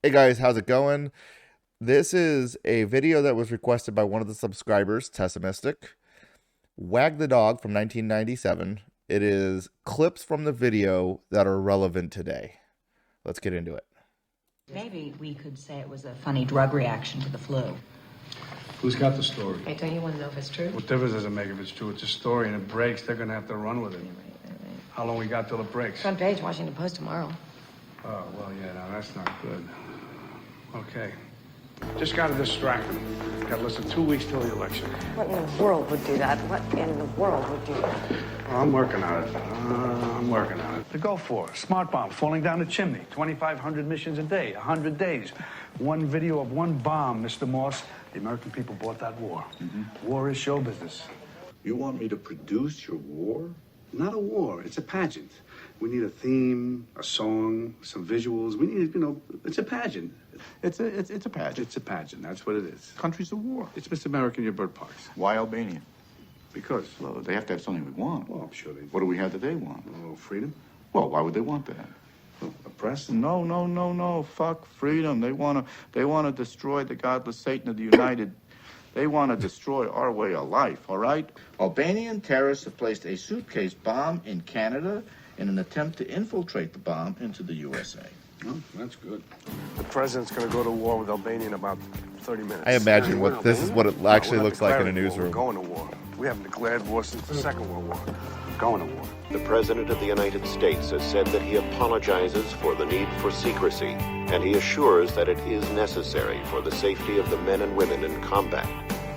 Hey guys, how's it going? This is a video that was requested by one of the subscribers, Pessimistic. Wag the Dog from 1997. It is clips from the video that are relevant today. Let's get into it. Maybe we could say it was a funny drug reaction to the flu. Who's got the story? Hey, don't you want to know if it's true? What difference does it make if it's true? It's a story and it breaks. They're going to have to run with it. Right. How long we got till it breaks? Front page, Washington Post tomorrow. Oh, well, yeah, no, that's not good. Okay. Just got to distract them. Got to listen 2 weeks till the election. What in the world would do that? What in the world would do that? Well, I'm working on it. I'm working on it. To go for smart bomb falling down a chimney. 2,500 missions a day, 100 days. One video of one bomb, Mr. Morse. The American people bought that war. War is show business. You want me to produce your war? Not a war. It's a pageant. We need a theme, a song, some visuals. We need, it's a pageant. It's a pageant. It's a pageant. That's what it is. Countries of war. It's Mr. America in your bird parks. Why Albania? Because, Well, they have to have something we want. well, I'm sure they What do we have that they want? Oh, freedom? Well, why would they want that? A press? No. Fuck freedom. They wanna destroy the godless Satan of the United. They want to destroy our way of life, all right? Albanian terrorists have placed a suitcase bomb in Canada in an attempt to infiltrate the bomb into the USA. Oh, that's good. The president's going to go to war with Albania in about 30 minutes. I imagine what this is what it actually we're not looks like in a declaring war, newsroom. We're going to war. We haven't declared war since the Second World War. Going to war. The President of the United States has said that he apologizes for the need for secrecy, and he assures that it is necessary for the safety of the men and women in combat.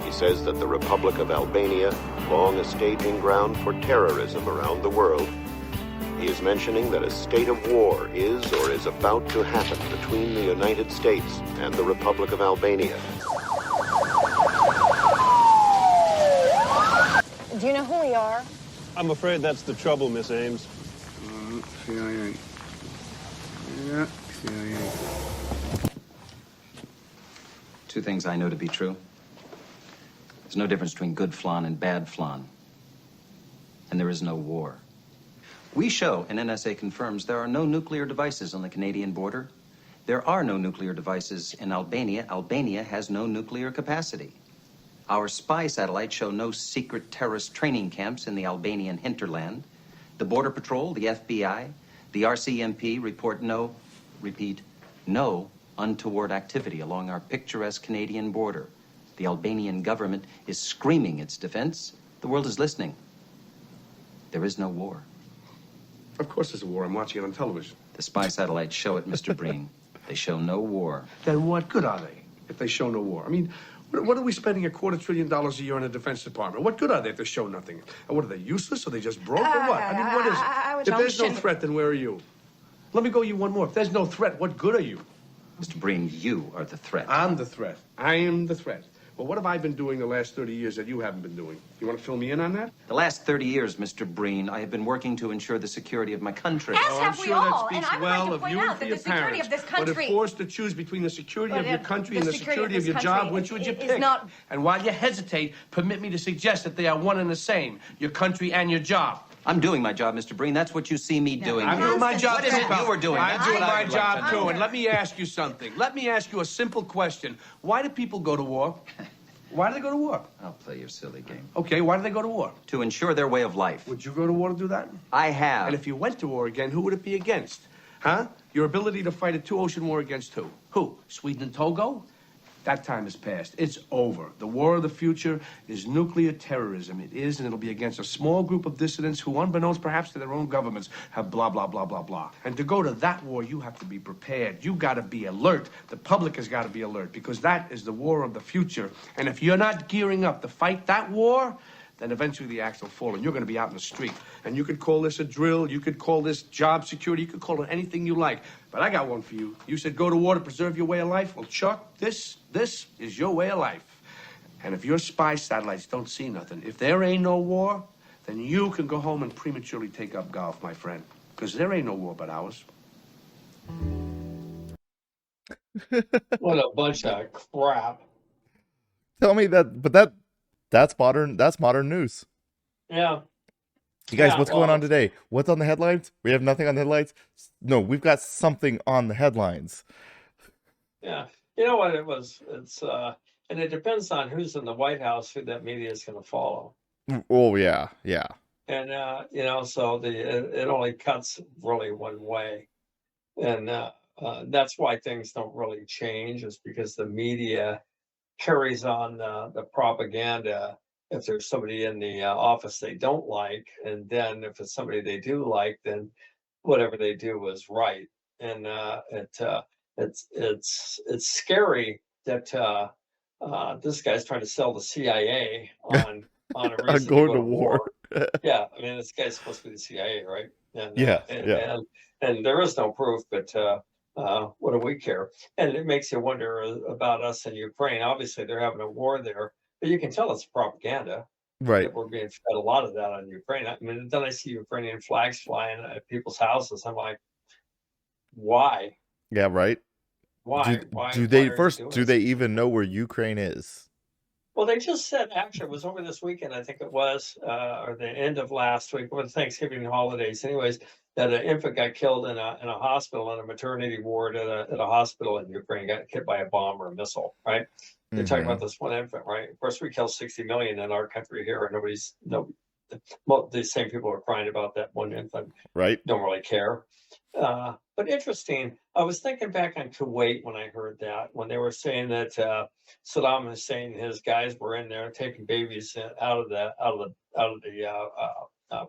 He says that the Republic of Albania, long a staging ground for terrorism around the world, he is mentioning that a state of war is or is about to happen between the United States and the Republic of Albania. Do you know who we are? I'm afraid that's the trouble, Miss Ames. CIA. Yeah, CIA. Two things I know to be true. There's no difference between good flan and bad flan. And there is no war. We show, and NSA confirms, there are no nuclear devices on the Canadian border. There are no nuclear devices in Albania. Albania has no nuclear capacity. Our spy satellites show no secret terrorist training camps in the Albanian hinterland. The Border Patrol, the FBI, the RCMP report no, repeat, no untoward activity along our picturesque Canadian border. The Albanian government is screaming its defense. The world is listening. There is no war. Of course there's a war. I'm watching it on television. The spy satellites show it, Mr. Breen. They show no war. Then what good are they if they show no war? I mean, what are we spending $250 billion a year in the Defense Department? What good are they if they show nothing? And what, are they useless? Are they just broke or what? I mean, what is it? If there's no threat, then where are you? Let me go you one more. If there's no threat, what good are you? Mr. Breen, you are the threat. I'm the threat. I am the threat. Well, what have I been doing the last 30 years that you haven't been doing? You want to fill me in on that? The last 30 years, Mr. Breen, I have been working to ensure the security of my country. As Oh, I'm have we sure all, that and speaks I would well like to of point you out and for that your the security parents. of this But country- if forced to choose between the security of your country and the security of this your country job, which would you is pick? not- And while you hesitate, permit me to suggest that they are one and the same, your country and your job. I'm doing my job, Mr. Breen. That's what you see me doing. I'm doing my job What is too, it pal. you were doing? I'm That's doing what I my would like job to too. know. And let me ask you something. Let me ask you a simple question. Why do people go to war? Why do they go to war? I'll play your silly game. Okay, why do they go to war? To ensure their way of life. Would you go to war to do that? I have. And if you went to war again, who would it be against? Huh? Your ability to fight a two-ocean war against who? Who? Sweden and Togo? That time is past. It's over. The war of the future is nuclear terrorism. It is, and it'll be against a small group of dissidents who, unbeknownst perhaps to their own governments, have blah, blah, blah, blah, blah. And to go to that war, you have to be prepared. You got to be alert. The public has got to be alert, because that is the war of the future. And if you're not gearing up to fight that war, then eventually the axe will fall, and you're going to be out in the street. And you could call this a drill, you could call this job security, you could call it anything you like. But I got one for you. You said go to war to preserve your way of life. Well, Chuck, this is your way of life. And if your spy satellites don't see nothing, if there ain't no war, then you can go home and prematurely take up golf, my friend. Because there ain't no war but ours. What a bunch of crap. Tell me that, but that's modern news. Yeah. You guys, Yeah, what's going well- on today? What's on the headlines? We have nothing on the headlines? No, we've got something on the headlines. Yeah. You know what it was? And it depends on who's in the White House, who that media is going to follow. Oh yeah, yeah. And, so it only cuts really one way. And that's why things don't really change, is because the media carries on the propaganda if there's somebody in the office they don't like. And then if it's somebody they do like, then whatever they do is right. And it's scary that this guy's trying to sell the CIA on a reason to Going go to to war. war. Yeah, I mean, this guy's supposed to be the CIA, right? And Yeah, yeah. and there is no proof, but what do we care? And it makes you wonder about us in Ukraine. Obviously, they're having a war there, but you can tell it's propaganda Right. that we're being fed a lot of that on Ukraine. I mean, then I see Ukrainian flags flying at people's houses. I'm like, why? Yeah, right. Why? Do Why? do Why they are you first doing do this? they even know where Ukraine is? Well, they just said, actually, it was over this weekend, I think it was, or the end of last week, or the Thanksgiving holidays, anyways, that an infant got killed in a hospital, in a maternity ward at a hospital in Ukraine, got hit by a bomb or a missile, right? They're talking about this one infant, right? Of course, we kill 60 million in our country here, and well, the same people are crying about that one infant. Right. Don't really care. But interesting. I was thinking back on Kuwait when I heard that, when they were saying that Saddam Hussein and his guys were in there taking babies out of the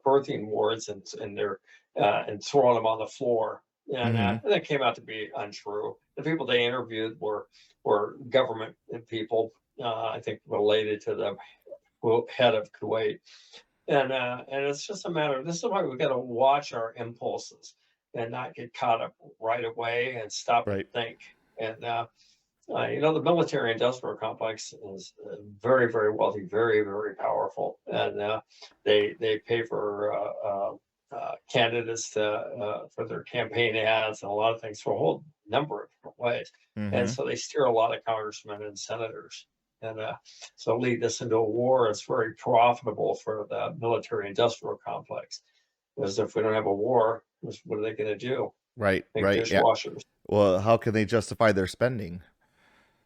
birthing wards and they're and throwing them on the floor. And that came out to be untrue. The people they interviewed were government people, I think related to the head of Kuwait. And it's just a matter of, this is why we've got to watch our impulses and not get caught up right away and stop and Right. think. And the military industrial complex is very, very wealthy, very, very powerful, and they pay for candidates for their campaign ads and a lot of things for a whole number of different ways. And so they steer a lot of congressmen and senators. And so lead us into a war. It's very profitable for the military industrial complex. Because if we don't have a war, what are they going to do? Right. Make Right. Yeah. dishwashers. Well, how can they justify their spending?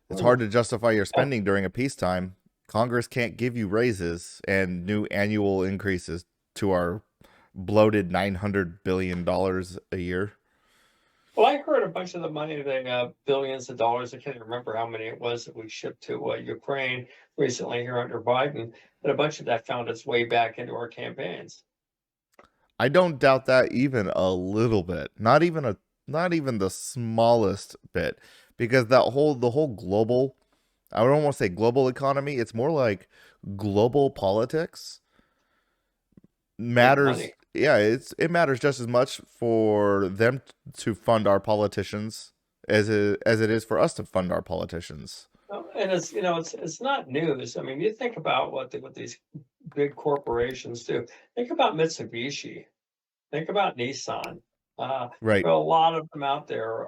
It's hard to justify your spending during a peacetime. Congress can't give you raises and new annual increases to our bloated $900 billion a year. Well, I heard a bunch of the money, the billions of dollars, I can't remember how many it was that we shipped to Ukraine recently here under Biden, but a bunch of that found its way back into our campaigns. I don't doubt that even a little bit. Not even the smallest bit. Because the whole global, I don't want to say global economy, it's more like global politics matters. Yeah, it matters just as much for them to fund our politicians as it is for us to fund our politicians. And it's not news. I mean, you think about what these big corporations do. Think about Mitsubishi. Think about Nissan. Right. There are a lot of them out there.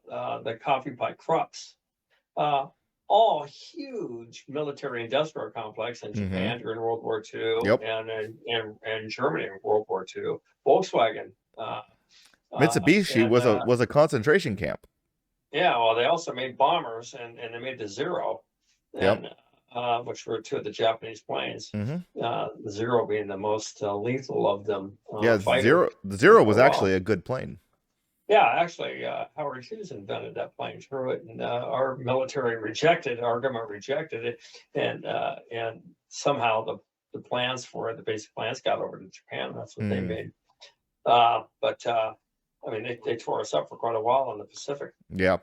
The coffee pot Krups. All huge military industrial complex in Japan during World War II. Yep. and Germany in World War II. Volkswagen. Mitsubishi was a concentration camp. Yeah, well, they also made bombers, and they made the Zero, and, which were two of the Japanese planes. The Zero being the most lethal of them. The Zero was actually a good plane. Yeah, actually, Howard Hughes invented that plane through it, and our military rejected it, our government rejected it, and somehow the plans for it, the basic plans, got over to Japan. That's what they made. But I mean, they tore us up for quite a while in the Pacific. Yeah,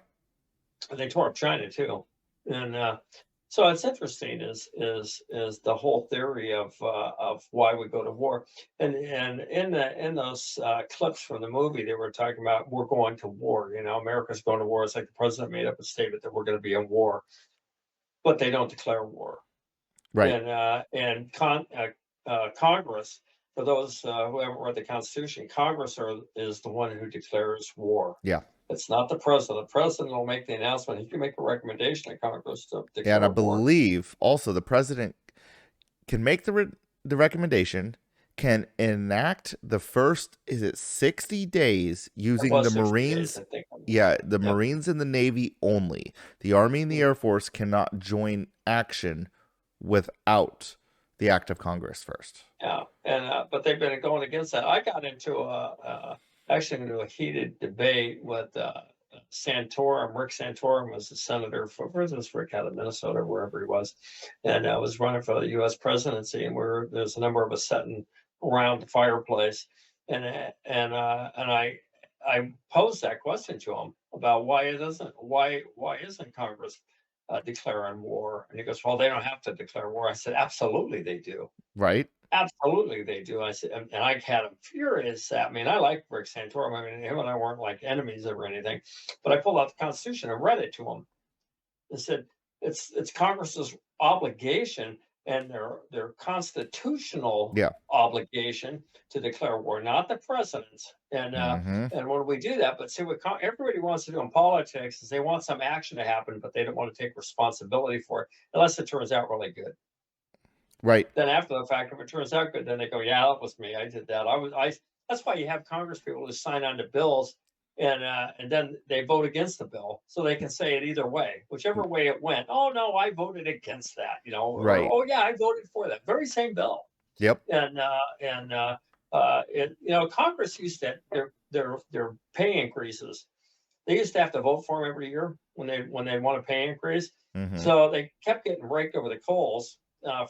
and they tore up China too, and so it's interesting is the whole theory of why we go to war, and in those clips from the movie, they were talking about we're going to war. America's going to war. It's like the president made up a statement that we're going to be in war, but they don't declare war. Right. And Congress, for those who haven't read the Constitution, Congress is the one who declares war. Yeah. It's not the president. The president will make the announcement. He can make a recommendation to Congress to declare and I war. believe also the president can make the recommendation, can enact the first, is it 60 days using was the 60 days, Marines? I think. Yeah, the Yep. Marines and the Navy only. The Army and the Air Force cannot join action without the act of Congress first. Yeah, and but they've been going against that. I got into actually into a heated debate with Santorum. Rick Santorum was the senator for Rick out of Minnesota, wherever he was, and was running for the U.S. presidency. And there's a number of us sitting around the fireplace, and I posed that question to him about why isn't Congress declaring war? And he goes, well, they don't have to declare war. I said, absolutely they do. Right. Absolutely they do. I said, and I had him furious at me. And I like Rick Santorum. I mean, him and I weren't like enemies or anything. But I pulled out the Constitution and read it to him and said, it's Congress's obligation and their constitutional obligation to declare war, not the president's. And when we do that, but see, what everybody wants to do in politics is they want some action to happen, but they don't want to take responsibility for it unless it turns out really good. Right. Then after the fact, if it turns out good, then they go, yeah, that was me. I did that. That's why you have Congress people who sign on to bills and then they vote against the bill, so they can say it either way, whichever way it went. Oh no, I voted against that. Right. Or, oh yeah, I voted for that very same bill. Yep. And Congress used to their pay increases. They used to have to vote for them every year when they want a pay increase. So they kept getting raked over the coals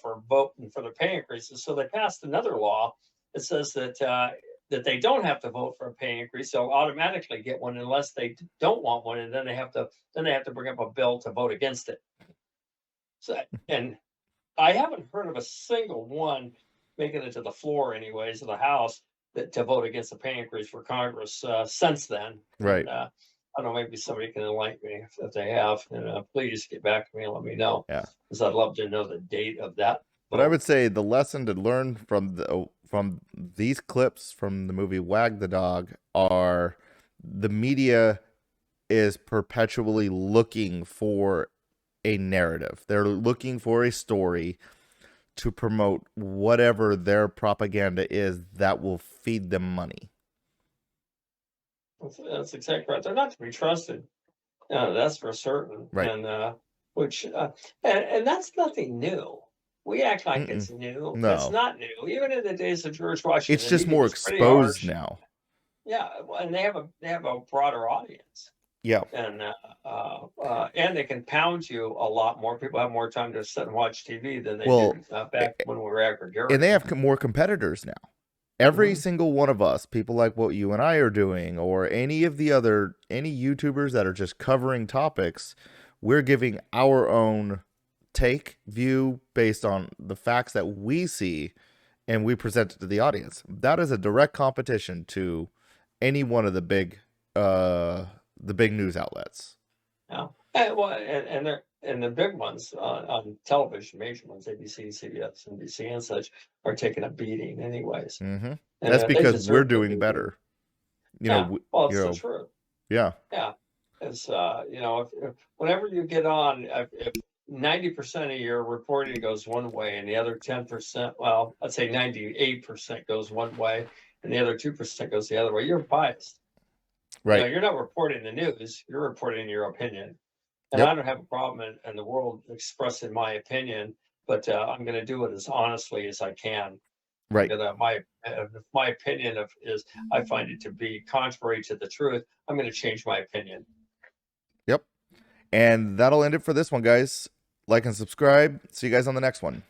for voting for the pay increases. So they passed another law that says that they don't have to vote for a pay increase. They'll automatically get one unless they don't want one, and then they have to bring up a bill to vote against it. So, and I haven't heard of a single one making it to the floor, anyways, of the House to vote against the pay increase for Congress since then. Right. And, I don't know, maybe somebody can enlighten me if they have, and please get back to me and let me know. Yeah, because I'd love to know the date of that. But I would say the lesson to learn from these clips from the movie Wag the Dog are the media is perpetually looking for a narrative. They're looking for a story to promote whatever their propaganda is that will feed them money. That's exactly right. They're not to be trusted. That's for certain. Right. And and that's nothing new. We act like it's new. No. It's not new. Even in the days of George Washington, It's just more exposed now. Yeah, and they have a broader audience. Yeah. And they can pound you a lot more. People have more time to sit and watch TV than they did back when we were aggregate. And they have more competitors now. Every single one of us, people like what you and I are doing, or any YouTubers that are just covering topics, we're giving our own view based on the facts that we see, and we present it to the audience. That is a direct competition to any one of the big news outlets. Yeah, and the big ones on television, major ones, ABC, CBS, NBC, and such, are taking a beating anyways. That's because we're doing better. Well, it's the truth. Yeah. Yeah. It's whenever you get on, if 90% of your reporting goes one way and the other 10%, well, I'd say 98% goes one way and the other 2% goes the other way, you're biased. Right. You're not reporting the news, you're reporting your opinion. And I don't have a problem in the world expressing my opinion, but I'm going to do it as honestly as I can. Right. My opinion is I find it to be contrary to the truth, I'm going to change my opinion. Yep. And that'll end it for this one, guys. Like and subscribe. See you guys on the next one.